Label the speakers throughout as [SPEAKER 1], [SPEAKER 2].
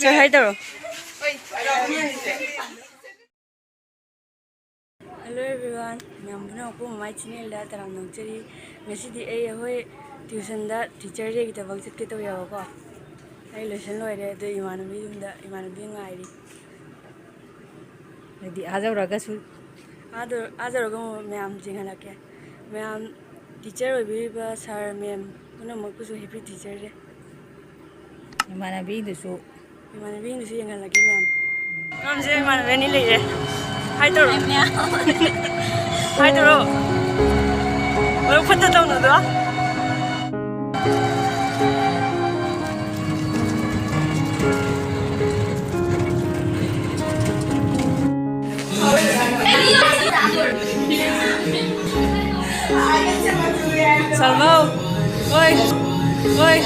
[SPEAKER 1] Say hi to. Hello everyone. I'm going to my channel that I'm not cherry. Messy a way tuition that teacher day the box get to your go. I listen to the Iman being ID. The other Ragasu other go, ma'am, Jinganake. Ma'am, teacher will be sir, ma'am. Unamokusu happy teacher. You wanna be the so. You wanna be the same like ma'am. I'm saying, man, when you lay hi, Toro. Hi, Toro. Well, put the down the door. Salmo, oi, oi.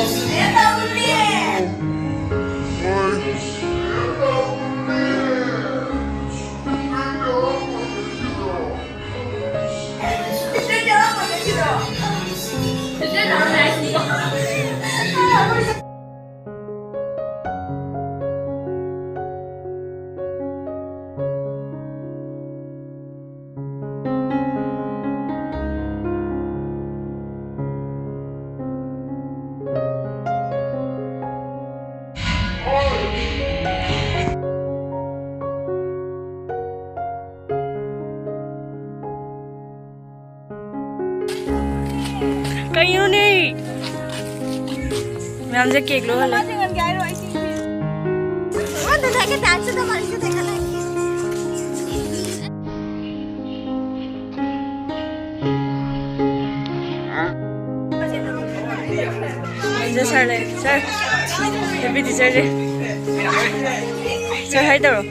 [SPEAKER 1] Kayo ni. Ma'am से cake लो हला. वो तो देखे dance तो हमारे से देखा नहीं. Sir, sir, happy teacher day. Sir, hi Toro.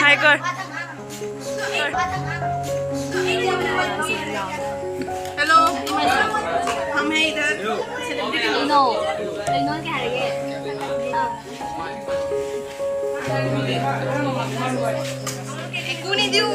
[SPEAKER 1] Hi, girl.
[SPEAKER 2] Hello, हम हैं इधर सेलिब्रिटी नो क्या है ये एक कौन है दियो